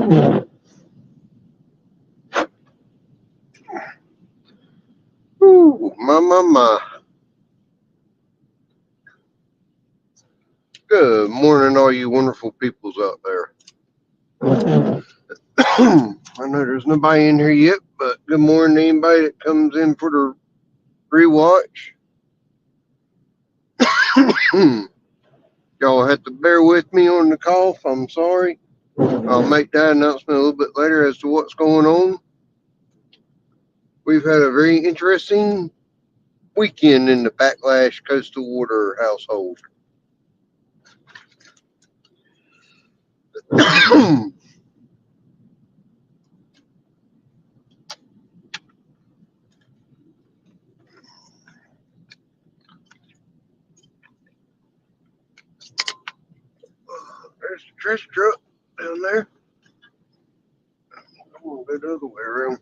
Ooh, my. Good morning, all you wonderful peoples out there. I know there's nobody in here yet, but good morning to anybody that comes in for the rewatch. Y'all have to bear with me on the cough. I'm sorry. I'll make that announcement a little bit later as to what's going on. We've had a very interesting weekend in the Backlash Coastal Water household. There's the trash truck down there. I'm going to go the other way around.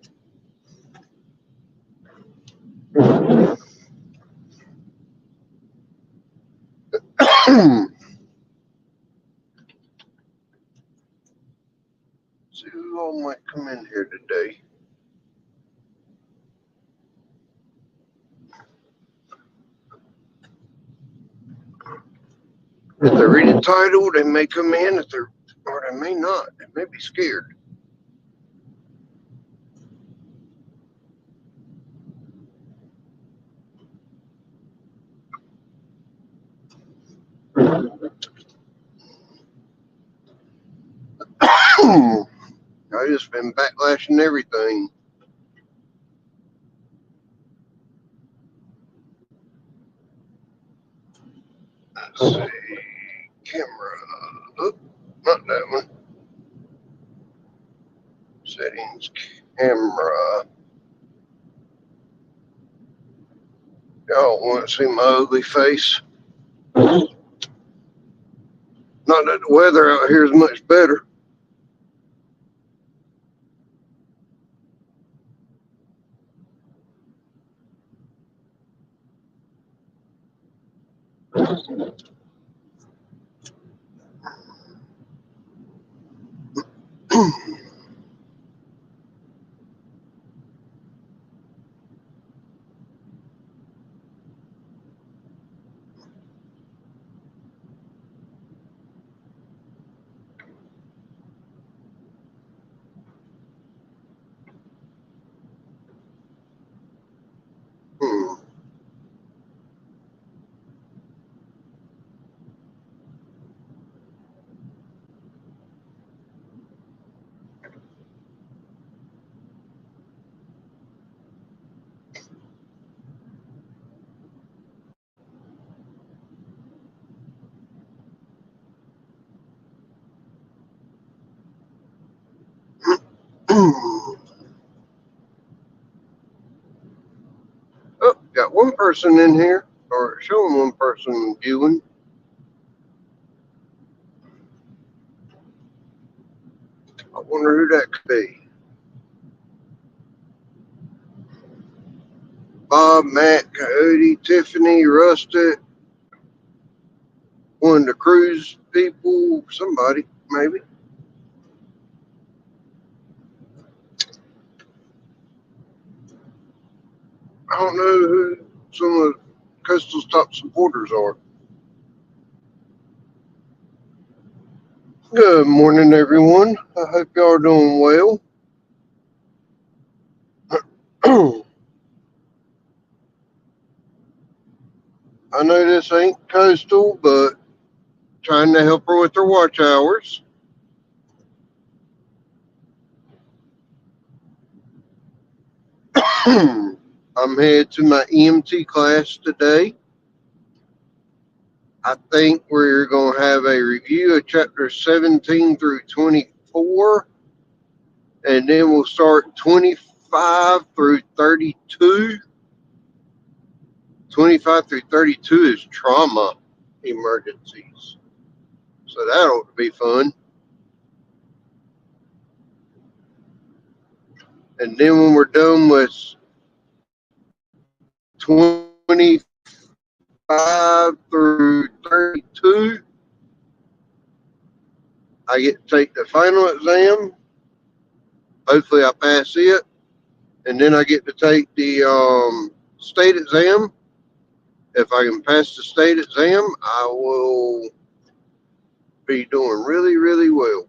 See who all might come in here today. If they read the title, they may come in. Or they may not. They may be scared. I just been backlashing everything. Let's see. Camera. Oh, not that one. Settings. Camera. Y'all want to see my ugly face? Not that the weather out here is much better. Hmm. Oh, got one person in here, or showing one person viewing. I wonder who that could be. Bob, Matt, Coyote, Tiffany, Rusted, one of the cruise people, somebody, maybe. I don't know who some of Coastal's top supporters are. Good morning, everyone. I hope y'all are doing well. I know this ain't Coastal, but trying to help her with her watch hours. I'm headed to my EMT class today. I think we're going to have a review of chapter 17 through 24, and then we'll start 25 through 32. 25 through 32 is trauma emergencies. So that ought to be fun. And then when we're done with 25 through 32, I get to take the final exam Hopefully, I pass it, and then I get to take the state exam. If I can pass the state exam, I will be doing really, really well.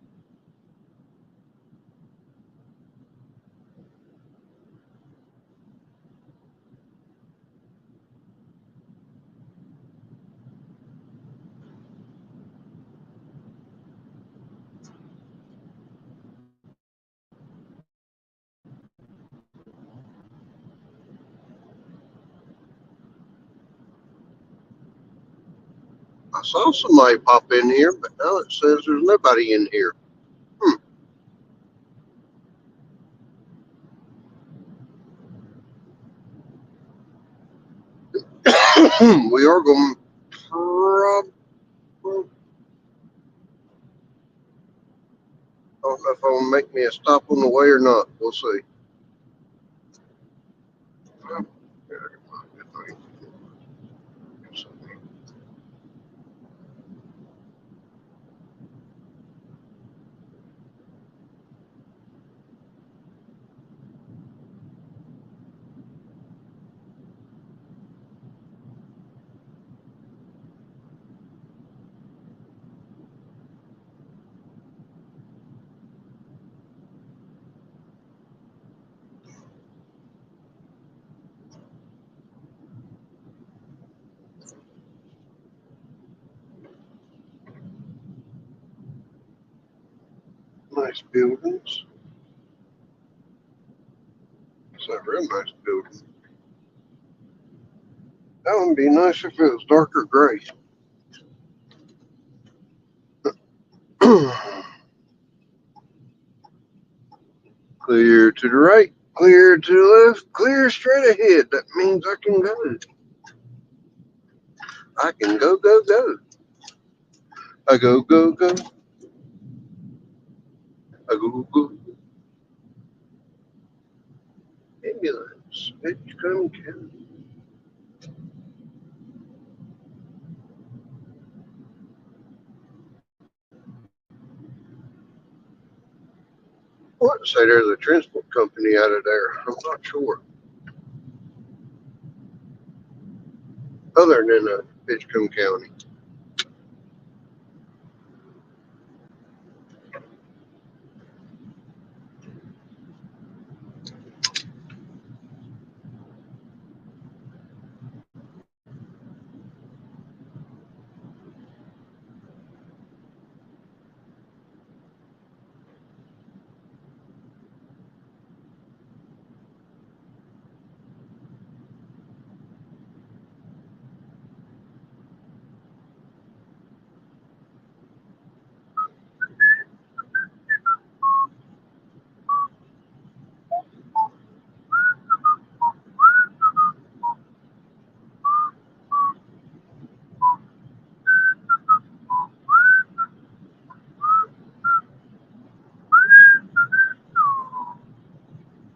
I saw somebody pop in here, but now it says there's nobody in here. We are going to probably, I don't know if I'm going to make me a stop on the way or not. We'll see. Nice buildings. It's a real nice building. That would be nice if it was darker gray. Clear to the right, clear to the left, clear straight ahead. That means I can go. I can go, go, go. I go, go, go. I go, go. Ambulance. Bitch, come to. What say there's a transport company out of there? I'm not sure. Other than Bitchcombe County.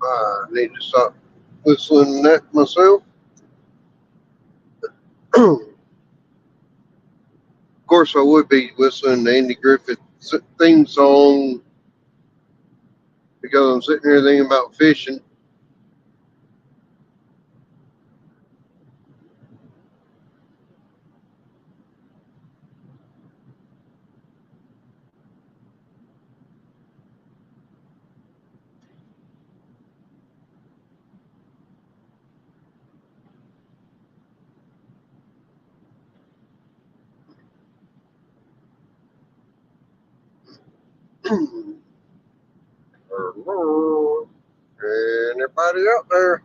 I need to stop whistling that myself. Of course, I would be whistling the Andy Griffith theme song because I'm sitting here thinking about fishing. Anybody out there?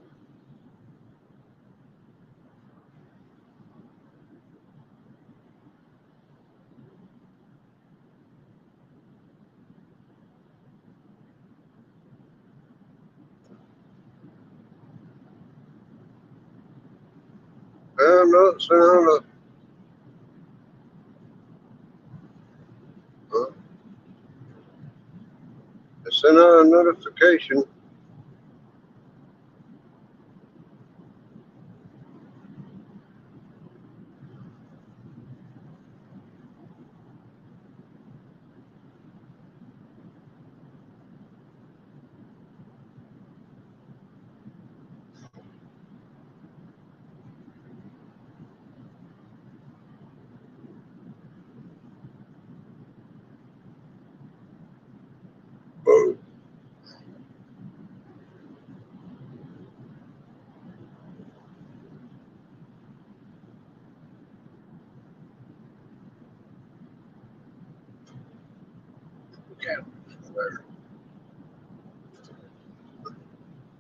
I'm not saying send out a notification.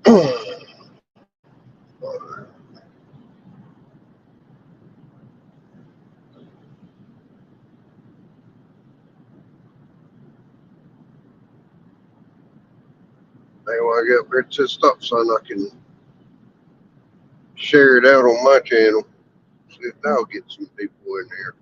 When I get up here to the stop sign, I can share it out on my channel. See if that'll get some people in here.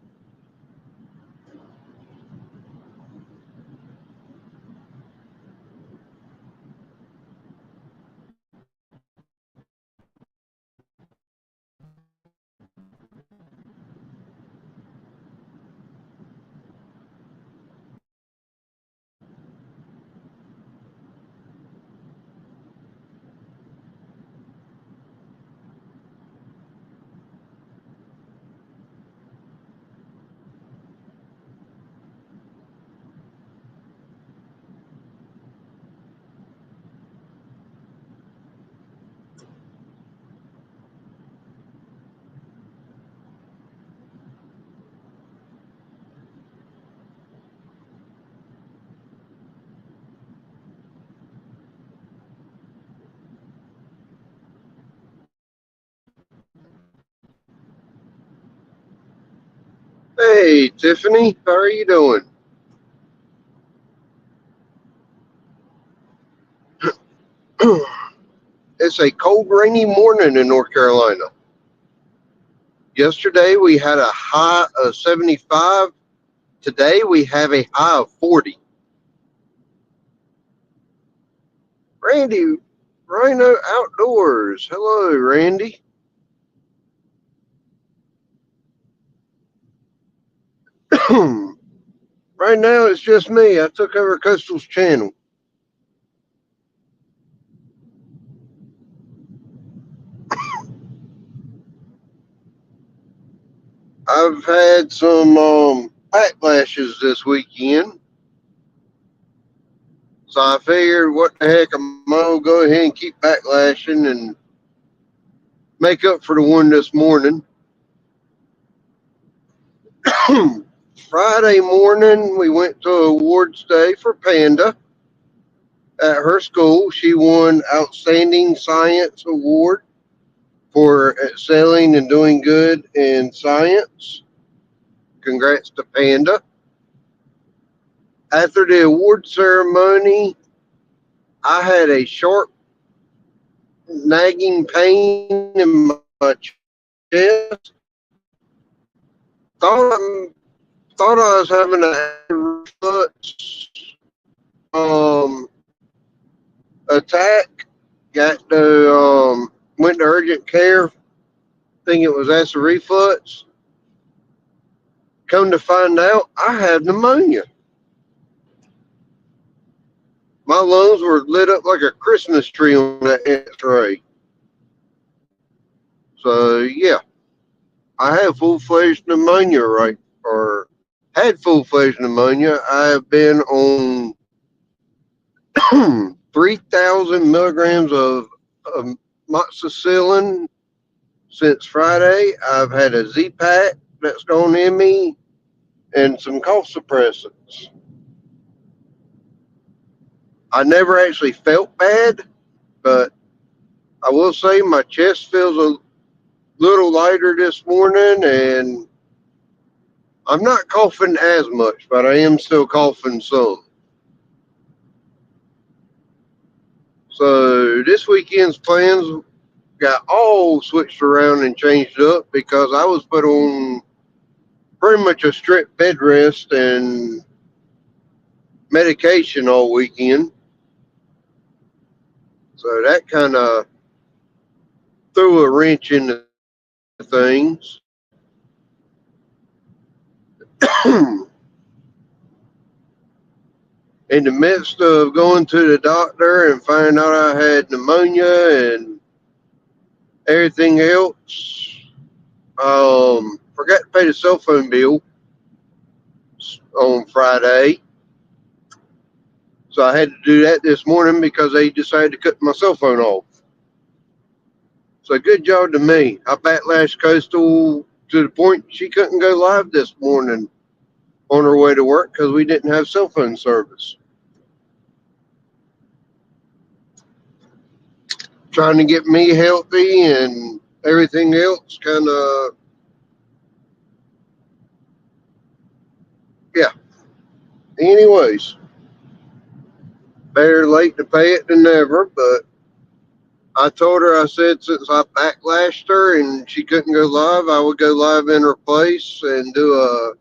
Hey, Tiffany, how are you doing? It's a cold, rainy morning in North Carolina. Yesterday we had a high of 75. Today we have a high of 40. Randy, Rhino Outdoors. Hello, Randy. Right now it's just me. I took over Coastal's channel. I've had some backlashes this weekend. So I figured, what the heck, I'm going to go ahead and keep backlashing and make up for the one this morning. Friday morning, we went to awards day for Panda at her school. She won Outstanding Science Award for excelling and doing good in science. Congrats to Panda. After the award ceremony, I had a sharp, nagging pain in my chest. Thought, thought I was having a reflux um, attack. Got to went to urgent care. Think it was acid reflux. Come to find out, I had pneumonia. My lungs were lit up like a Christmas tree on that X-ray. So yeah, I have full-fledged pneumonia, right? Or had full-fledged pneumonia. I have been on 3,000 milligrams of moxicillin since Friday. I've had a Z-Pack that's gone in me and some cough suppressants. I never actually felt bad, but I will say my chest feels a little lighter this morning, and I'm not coughing as much, but I am still coughing some. So this weekend's plans got all switched around and changed up because I was put on pretty much a strict bed rest and medication all weekend. So that kind of threw a wrench into things. In the midst of going to the doctor and finding out I had pneumonia and everything else, forgot to pay the cell phone bill on Friday. So I had to do that this morning because they decided to cut my cell phone off. So good job to me. I backlashed Coastal to the point she couldn't go live this morning on her way to work because we didn't have cell phone service. trying to get me healthy and everything else kind of, yeah. Anyways, better late to pay it than never, but I told her, I said, since I backlashed her and she couldn't go live, I would go live in her place and do a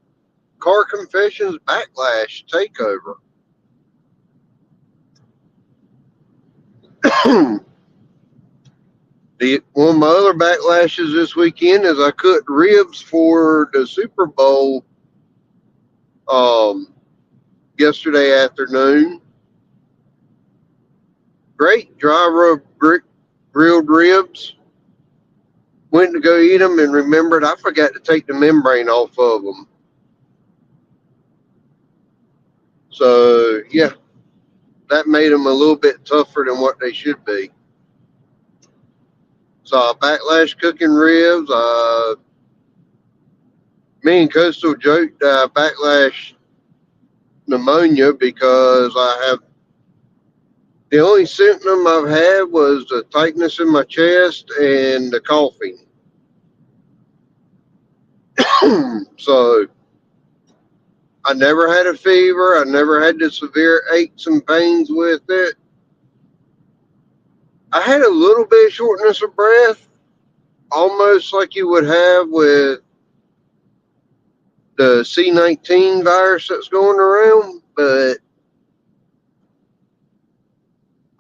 Car Confessions Backlash takeover. One of my other backlashes this weekend is I cooked ribs for the Super Bowl um, yesterday afternoon. Great dry rub grilled ribs. Went to go eat them and remembered I forgot to take the membrane off of them. So, yeah, that made them a little bit tougher than what they should be. So, I backlash cooking ribs. Me and Coastal joked backlash pneumonia because I have the only symptom I've had was the tightness in my chest and the coughing. So I never had a fever. I never had the severe aches and pains with it. I had a little bit of shortness of breath, almost like you would have with the C-19 virus that's going around, but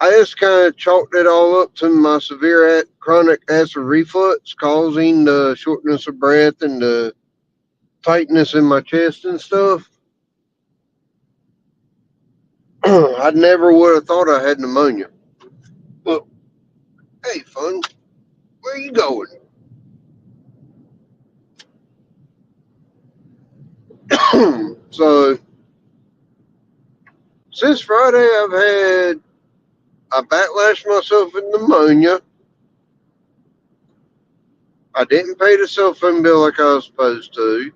I just kind of chalked it all up to my severe chronic acid reflux causing the shortness of breath and the tightness in my chest and stuff. I never would have thought I had pneumonia. Well, hey, fun, where are you going? So, since Friday, I backlashed myself with pneumonia. I didn't pay the cell phone bill like I was supposed to.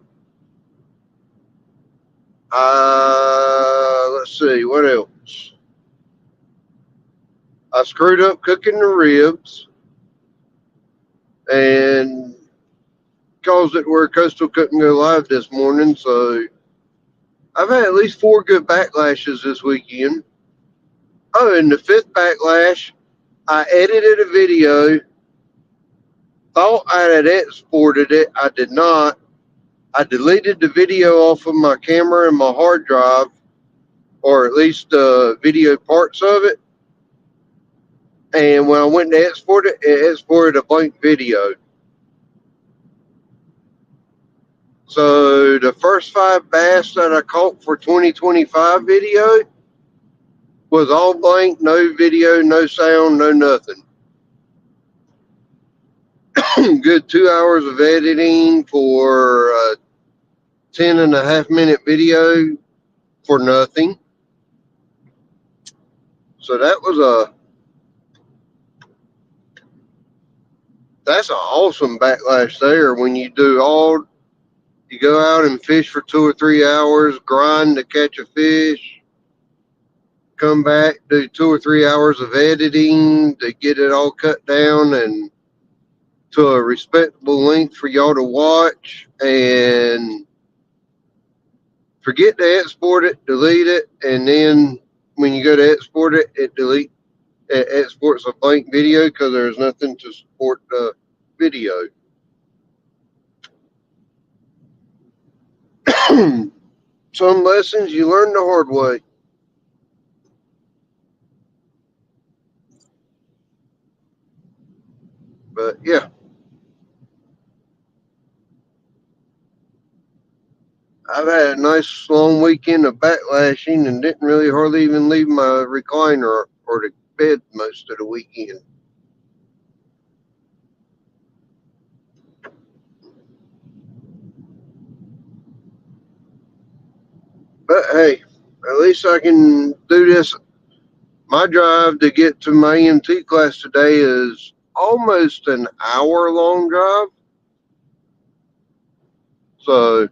Let's see, what else? I screwed up cooking the ribs and caused it where Coastal couldn't go live this morning. So I've had at least 4 good backlashes this weekend. Oh, and the 5th backlash, I edited a video, thought I had exported it. I did not. I deleted the video off of my camera and my hard drive, or at least the video parts of it. And when I went to export it, it exported a blank video. So the first 5 bass that I caught for 2025 video was all blank, no video, no sound, no nothing. Good 2 hours of editing for a 10.5 minute video for nothing. So that's an awesome backlash there when you go out and fish for 2 or 3 hours, grind to catch a fish, come back, do 2 or 3 hours of editing to get it all cut down and to a respectable length for y'all to watch, and forget to export it, delete it, and then when you go to export it, it exports a blank video because there's nothing to support the video. Some lessons you learn the hard way. But yeah, I've had a nice long weekend of backlashing and didn't really hardly even leave my recliner or the bed most of the weekend. But hey, at least I can do this. My drive to get to my EMT class today is almost an hour long drive. So,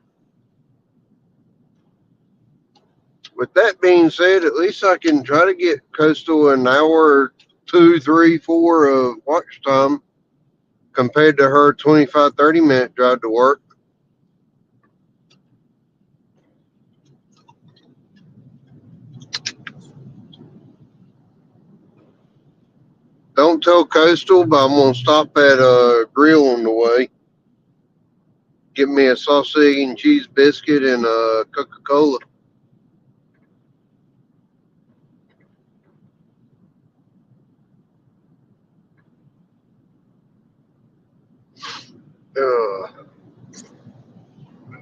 with that being said, at least I can try to get Coastal an hour or 2, 3, 4 of watch time compared to her 25, 30-minute drive to work. Don't tell Coastal, but I'm going to stop at a grill on the way. Get me a sausage and cheese biscuit and a Coca-Cola. I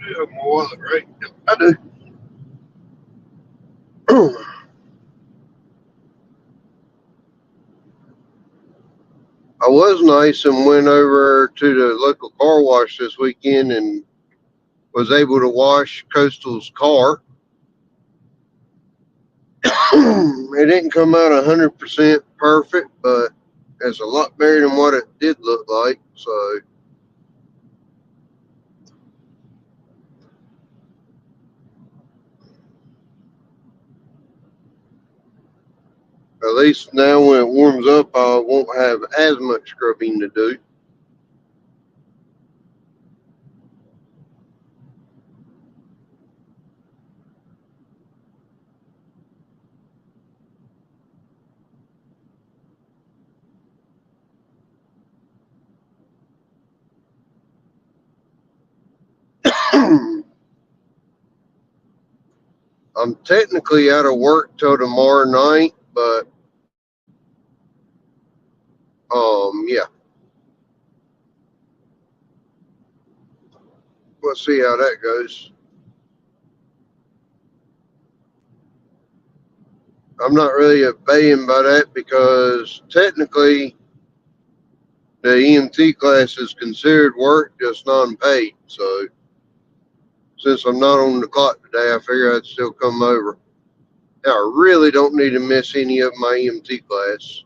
do have my wallet, right? Yep, I do. I was nice and went over to the local car wash this weekend and was able to wash Coastal's car. It didn't come out 100% perfect, but it's a lot better than what it did look like. So at least now when it warms up, I won't have as much scrubbing to do. I'm technically out of work till tomorrow night, but yeah, we'll see how that goes. I'm not really obeying by that because technically the EMT class is considered work, just non-paid. So since I'm not on the clock today, I figure I'd still come over. Now, I really don't need to miss any of my EMT class.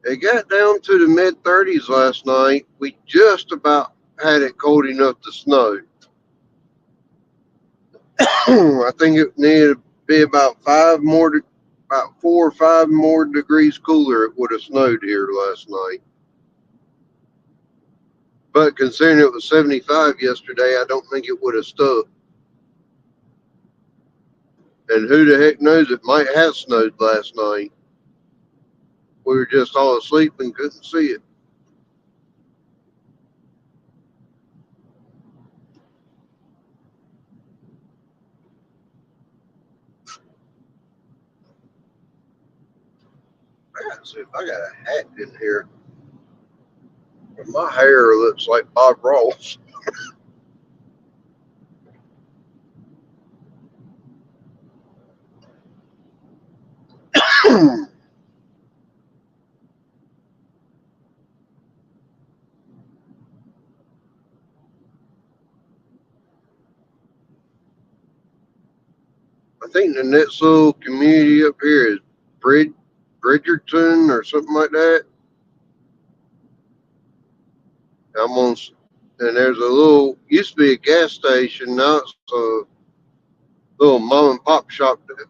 It got down to the mid 30s last night. We just about had it cold enough to snow. I think it needed to be about about 4 or 5 more degrees cooler. It would have snowed here last night. But considering it was 75 yesterday, I don't think it would have stuck. And who the heck knows? It might have snowed last night. We were just all asleep and couldn't see it. I gotta see if I got a hat in here. My hair looks like Bob Ross. I think the next little community up here is Bridgerton or something like that. I'm on, and there's a little, used to be a gas station, now it's a little mom and pop shop that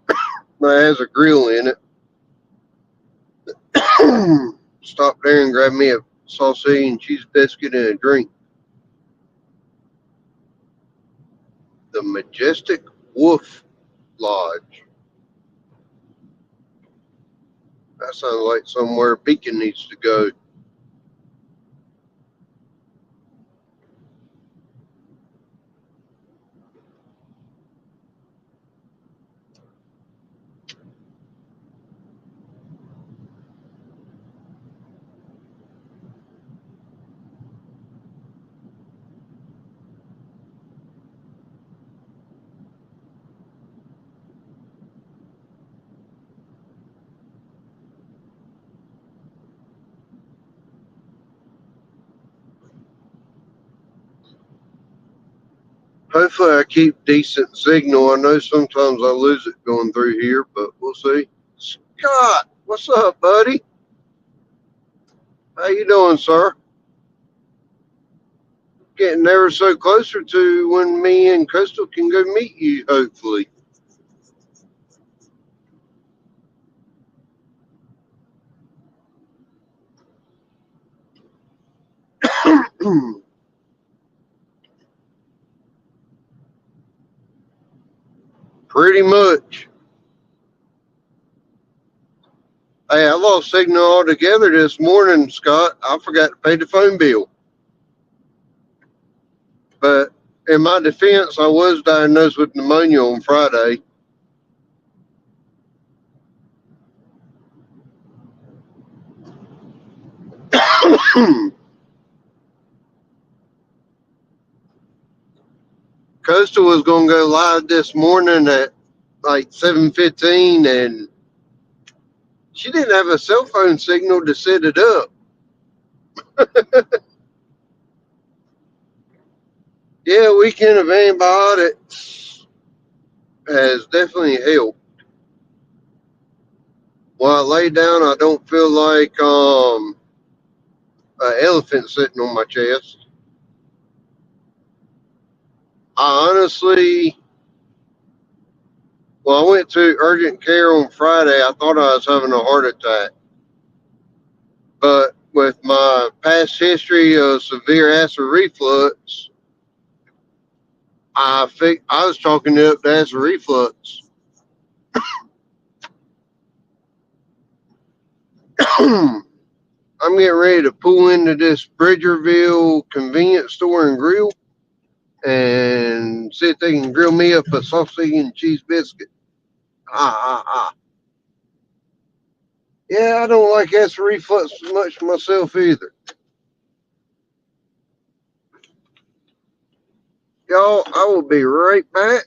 has a grill in it. Stop there and grab me a sausage and cheese biscuit and a drink. The Majestic Wolf Lodge. That sounds like somewhere Beacon needs to go. Hopefully, I keep decent signal. I know sometimes I lose it going through here, but we'll see. Scott, what's up, buddy? How you doing, sir? Getting ever so closer to when me and Crystal can go meet you, hopefully. Pretty much. Hey, I lost signal altogether this morning, Scott. I forgot to pay the phone bill. But in my defense, I was diagnosed with pneumonia on Friday. Coastal was going to go live this morning at like 7:15, and she didn't have a cell phone signal to set it up. Yeah, weekend of antibiotics has definitely helped. While I lay down, I don't feel like an elephant sitting on my chest. I honestly, well, I went to urgent care on Friday. I thought I was having a heart attack, but with my past history of severe acid reflux, I think I was talking it up to acid reflux. I'm getting ready to pull into this Bridgerville convenience store and grill and see if they can grill me up a sausage and cheese biscuit. Ah, ah, ah. Yeah, I don't like acid reflux much myself either. Y'all, I will be right back.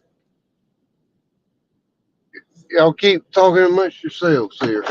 Y'all keep talking amongst yourselves here.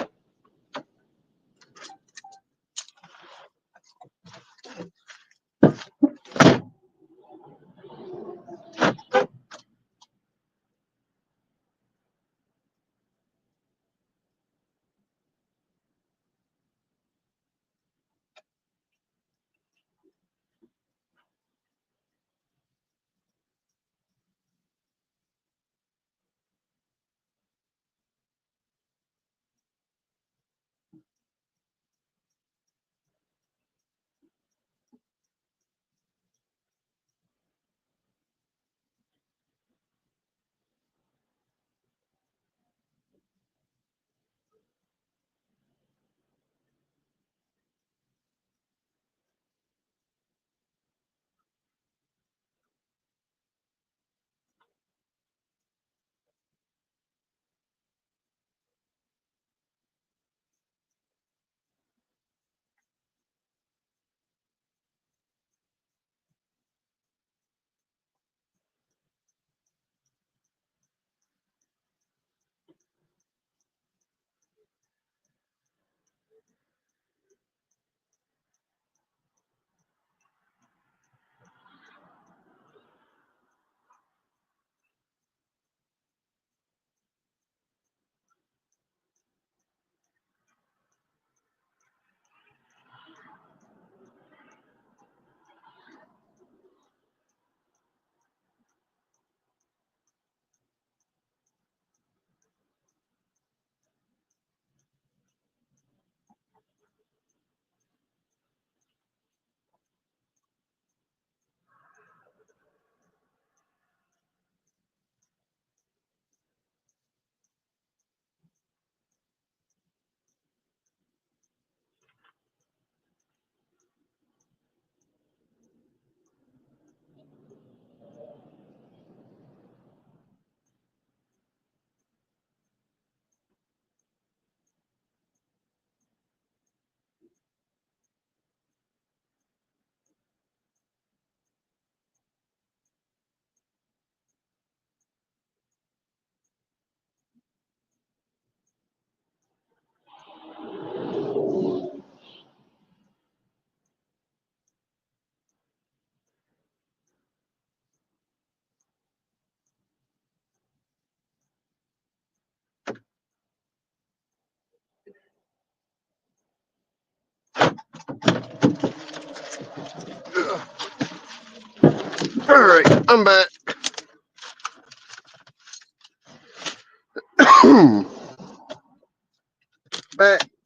Alright, I'm back.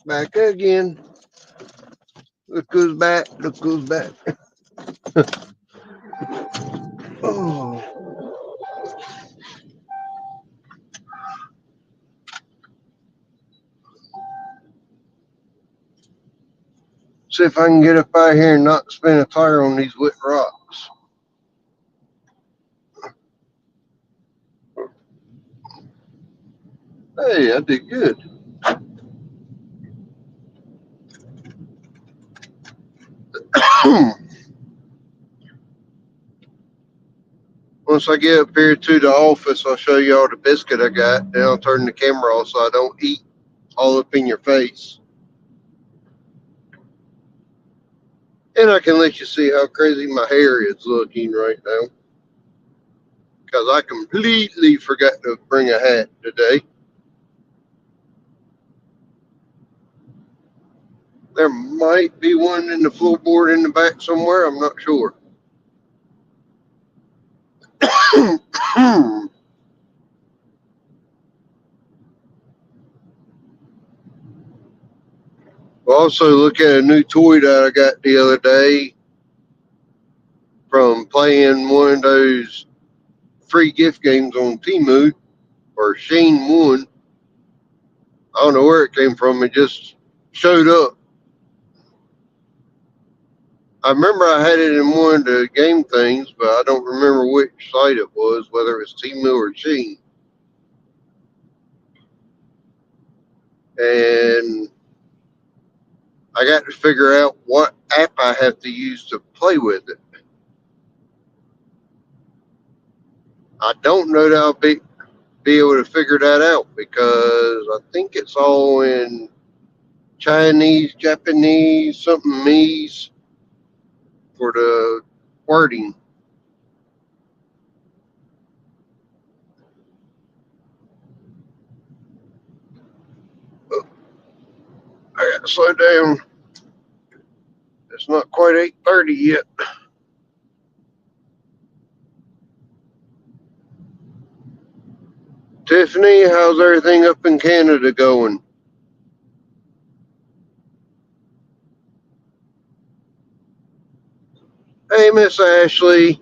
back again. Look who's back, look who's back. Oh. See if I can get up out here and not spin a tire on these wet rocks. Hey, I did good. Once I get up here to the office, I'll show you all the biscuit I got. Then I'll turn the camera off so I don't eat all up in your face. And I can let you see how crazy my hair is looking right now. Because I completely forgot to bring a hat today. There might be one in the floorboard in the back somewhere. I'm not sure. Also, look at a new toy that I got the other day from playing one of those free gift games on Temu or Shane 1. I don't know where it came from. It just showed up. I remember I had it in one of the game things, but I don't remember which site it was, whether it was Temu or Sheen. And I got to figure out what app I have to use to play with it. I don't know that I'll be able to figure that out because I think it's all in Chinese, Japanese, something Mies for the wording. Oh, I got to slow down. It's not quite 8:30 yet. Tiffany, how's everything up in Canada going? Hey, Miss Ashley.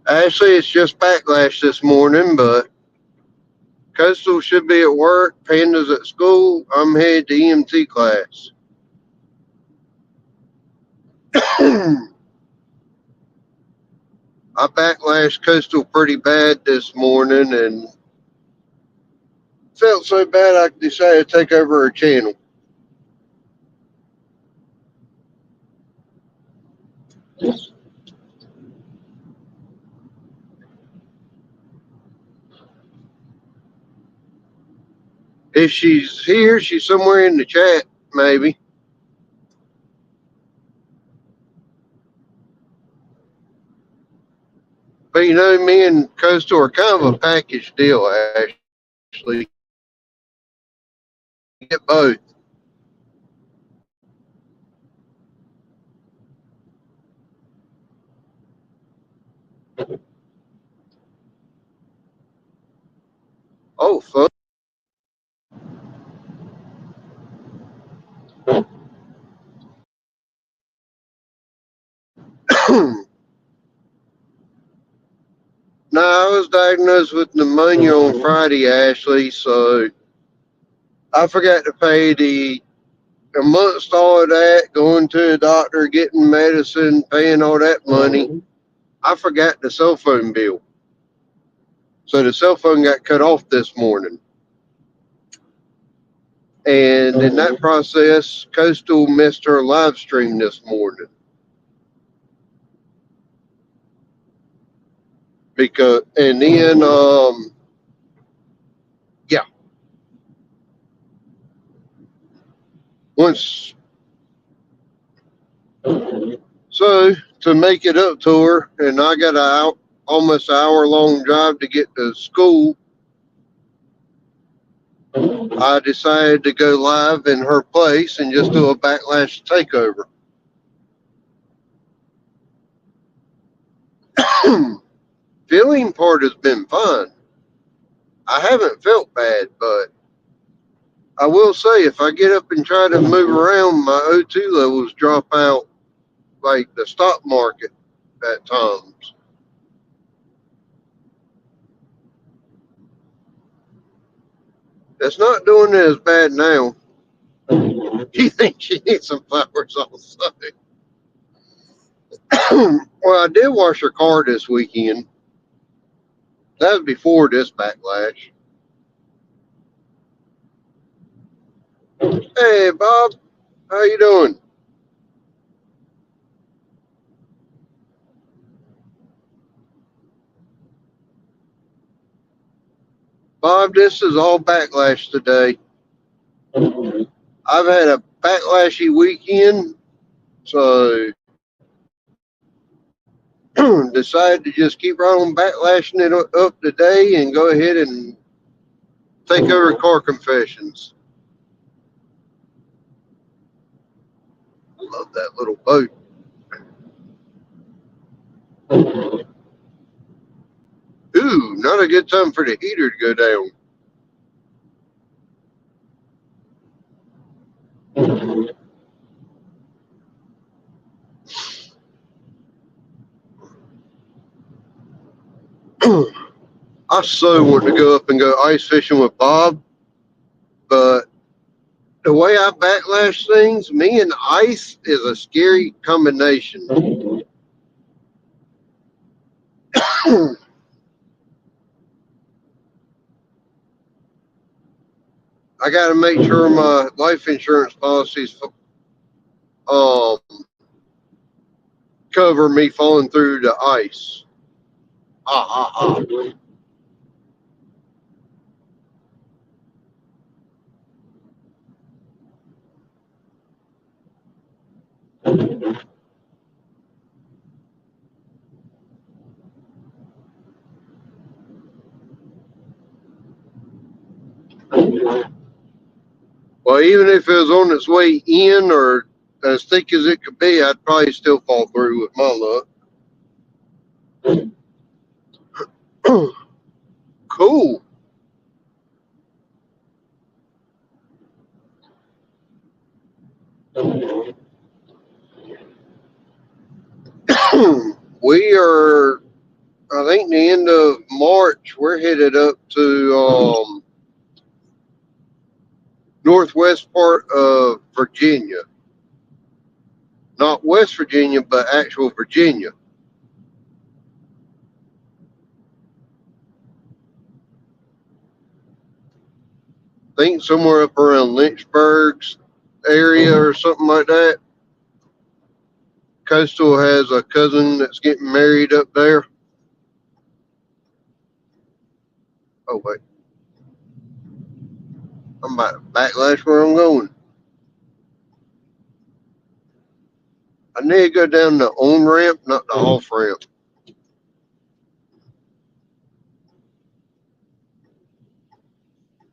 Ashley, it's just Backlash this morning, but Coastal should be at work. Panda's at school. I'm headed to EMT class. I backlashed Coastal pretty bad this morning and felt so bad I decided to take over her channel. If she's here, she's somewhere in the chat, maybe. But you know, me and Coastal are kind of a package deal, Ashley. Get both. Oh, fuck. No, I was diagnosed with pneumonia on Friday, Ashley, so I forgot to pay amongst all of that, going to a doctor, getting medicine, paying all that money. I forgot the cell phone bill. So the cell phone got cut off this morning. And in that process, Coastal missed her live stream this morning. And then, yeah, once, so to make it up to her, and I got almost an hour long drive to get to school, I decided to go live in her place and just do a Backlash takeover. Feeling part has been fine. I haven't felt bad, but I will say if I get up and try to move around, my O2 levels drop out like the stock market at times. It's not doing it as bad now. You think she needs some flowers on Sunday? Well, I did wash her car this weekend. That was before this backlash. Hey, Bob, how you doing? Bob, this is all backlash today. I've had a backlashy weekend, so decided to just keep right on backlashing it up today and go ahead and take over car confessions. I love that little boat. Ooh, not a good time for the heater to go down. I so want to go up and go ice fishing with Bob, but the way I backlash things, me and ice is a scary combination. I got to make sure my life insurance policies um, cover me falling through the ice. Ah, ah, ah. Well, even if it was on its way in or as thick as it could be, I'd probably still fall through with my luck. Cool. We are, I think, the end of March. We're headed up to northwest part of Virginia, not West Virginia, but actual Virginia. I think somewhere up around Lynchburg's area or something like that. Coastal has a cousin that's getting married up there. Oh wait, I'm about to backlash where I'm going. I need to go down the on ramp, not the off ramp.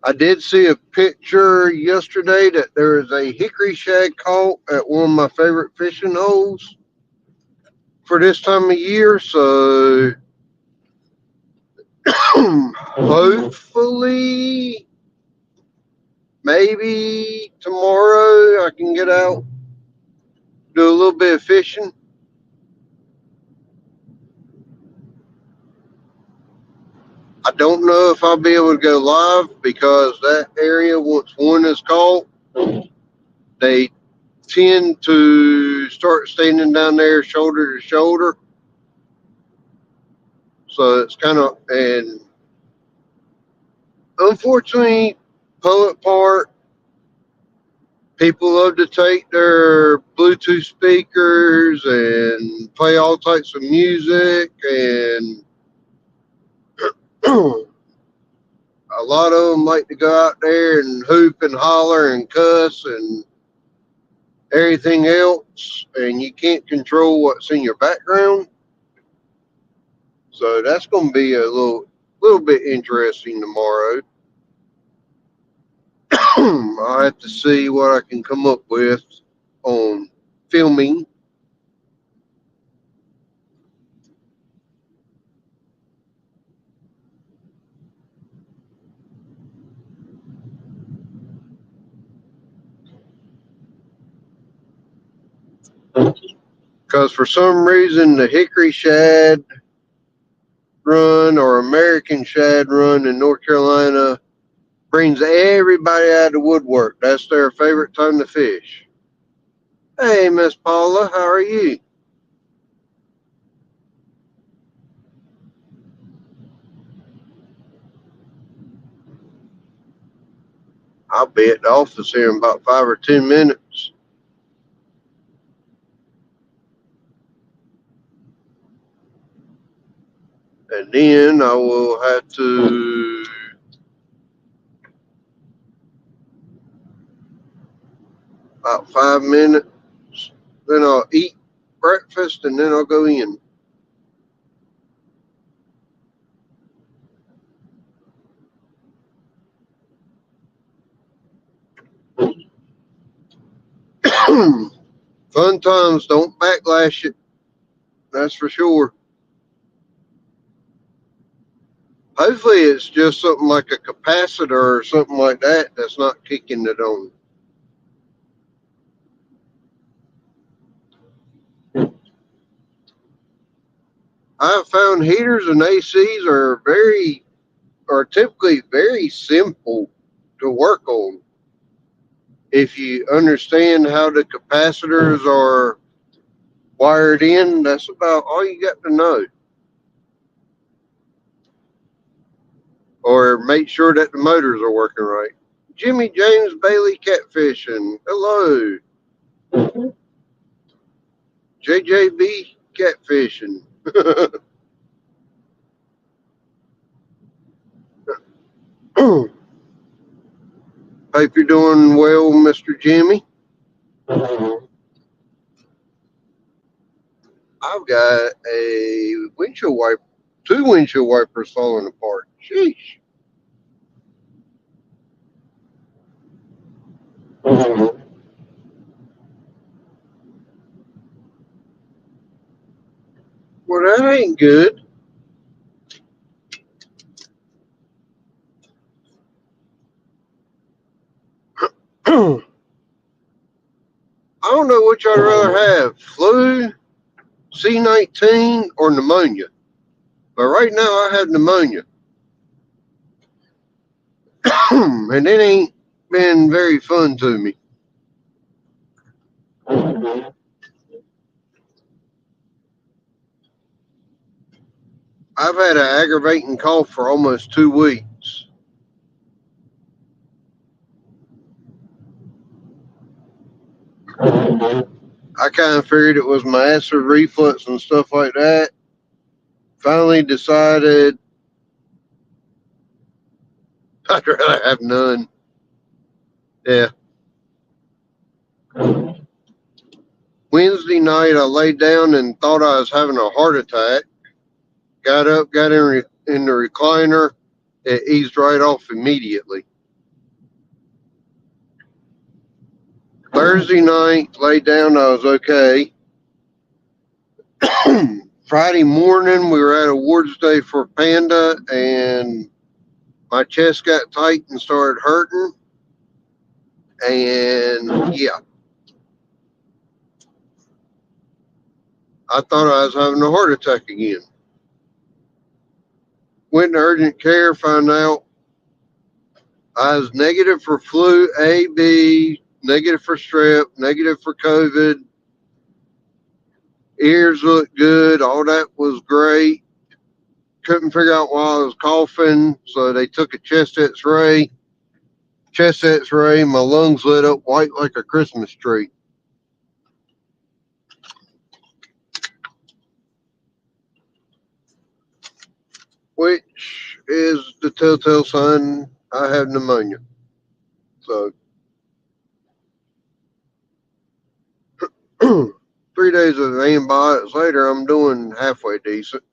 I did see a picture yesterday that there is a hickory shad caught at one of my favorite fishing holes for this time of year. So hopefully, maybe tomorrow I can get out, do a little bit of fishing. I don't know if I'll be able to go live because that area, once one is caught, they tend to start standing down there shoulder to shoulder. So it's kind of, and unfortunately, public park, people love to take their Bluetooth speakers and play all types of music, and a lot of them like to go out there and hoop and holler and cuss and everything else, and you can't control what's in your background. So that's going to be a little bit interesting tomorrow. I'll have to see what I can come up with on filming. Because for some reason, the hickory shad run or American shad run in North Carolina brings everybody out of the woodwork. That's their favorite time to fish. Hey, Miss Paula, how are you? I'll be at the office here in about 5 or 10 minutes. And then I will have to about 5 minutes. Then I'll eat breakfast and then I'll go in. Fun times, don't backlash it. That's for sure. Hopefully, it's just something like a capacitor or something like that that's not kicking it on. I've found heaters and ACs are typically very simple to work on. If you understand how the capacitors are wired in, that's about all you got to know. Or make sure that the motors are working right. Jimmy James Bailey Catfishing. Hello. JJB Catfishing. Hope you're doing well, Mr. Jimmy. I've got a windshield wiper, two windshield wipers falling apart. Sheesh. Well, that ain't good. I don't know which I'd rather have, flu, C-19, or pneumonia. But right now I have pneumonia. And it ain't been very fun to me. I've had an aggravating cough for almost 2 weeks. I kind of figured it was my acid reflux and stuff like that. Finally decided I'd rather have none. Yeah. Wednesday night, I laid down and thought I was having a heart attack. Got up, got in the recliner. It eased right off immediately. Thursday night, laid down, I was okay. Friday morning, we were at awards day for Panda, and my chest got tight and started hurting. And yeah, I thought I was having a heart attack again. Went to urgent care, found out I was negative for flu A, B, negative for strep, negative for COVID. Ears looked good. All that was great. Couldn't figure out why I was coughing, so they took a chest X-ray. Chest X-ray, my lungs lit up white like a Christmas tree, which is the telltale sign I have pneumonia. So 3 days of antibiotics later, I'm doing halfway decent.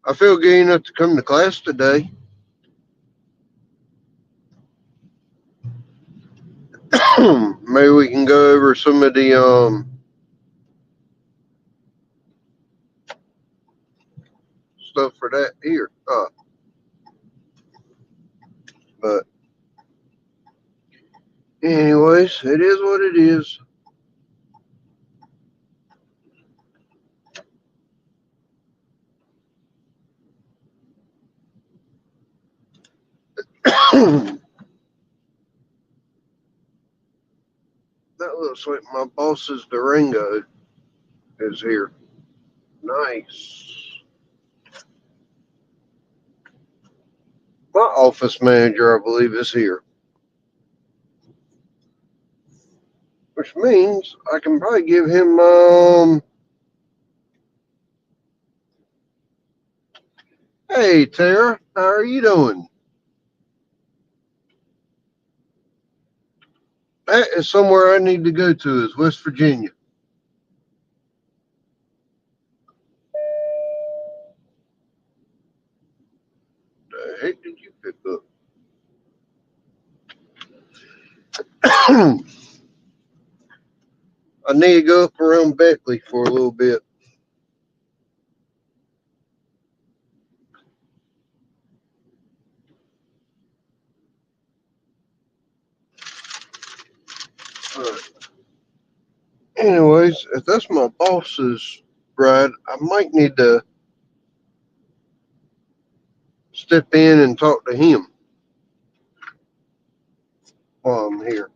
I feel good enough to come to class today. Maybe we can go over some of the stuff for that here. But anyways, it is what it is. That looks like my boss's Durango is here. Nice. My office manager, I believe, is here. Which means I can probably give him, hey, Tara, how are you doing? That is somewhere I need to go to, is West Virginia. The heck did you pick up? I need to go up around Beckley for a little bit. Alright. Anyways, if that's my boss's ride, I might need to step in and talk to him while I'm here.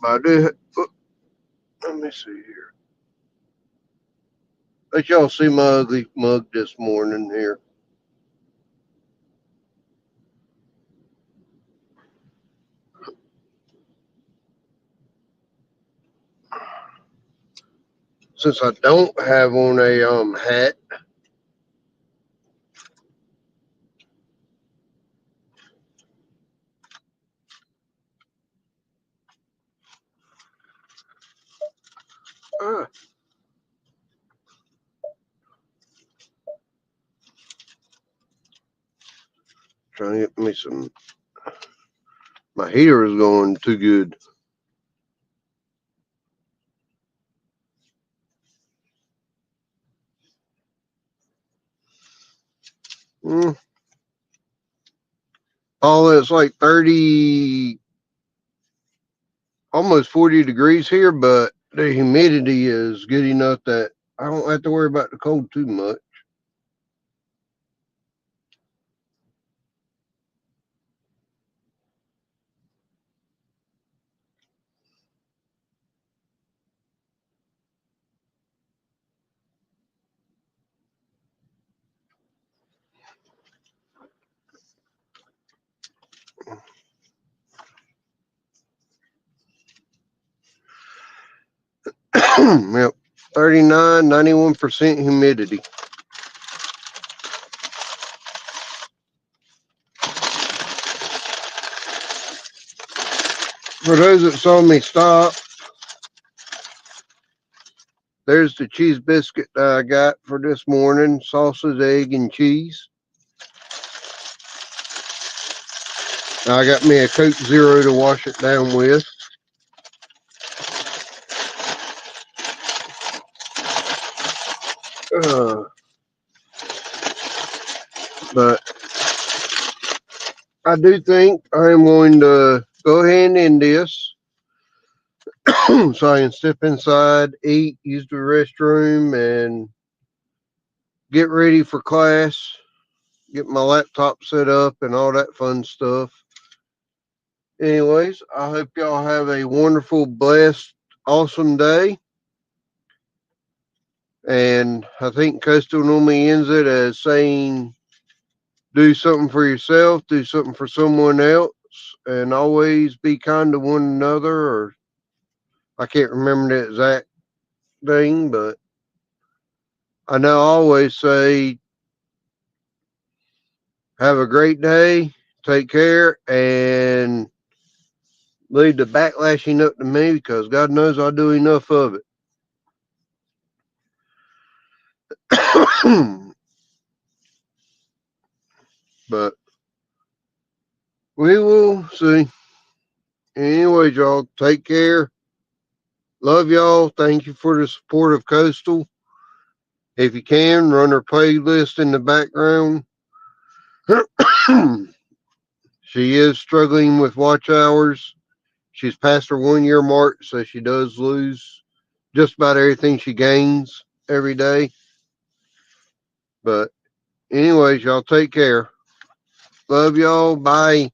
I do. Let me see here. Let y'all see my ugly mug this morning here. Since I don't have on a hat, ah, trying to get me some. My heater is going too good. Mm, oh, it's like 30, almost 40 degrees here, but the humidity is good enough that I don't have to worry about the cold too much. Yep, 39, 91% humidity. For those that saw me stop, there's the cheese biscuit that I got for this morning, sausage, egg, and cheese. Now I got me a Coke Zero to wash it down with. Uh, but I do think I am going to go ahead and end this so I can step inside, eat, use the restroom, and get ready for class, get my laptop set up, and all that fun stuff. Anyways, I hope y'all have a wonderful, blessed, awesome day. And I think Coastal normally ends it as saying, do something for yourself, do something for someone else, and always be kind to one another. Or I can't remember the exact thing, but I know I always say, have a great day, take care, and leave the backlashing up to me because God knows I do enough of it. But we will see. Anyways, y'all, take care. Love y'all. Thank you for the support of Coastal. If you can, run her playlist in the background. She is struggling with watch hours. She's past her 1 year mark, so she does lose just about everything she gains every day. But, anyways, y'all take care. Love y'all. Bye.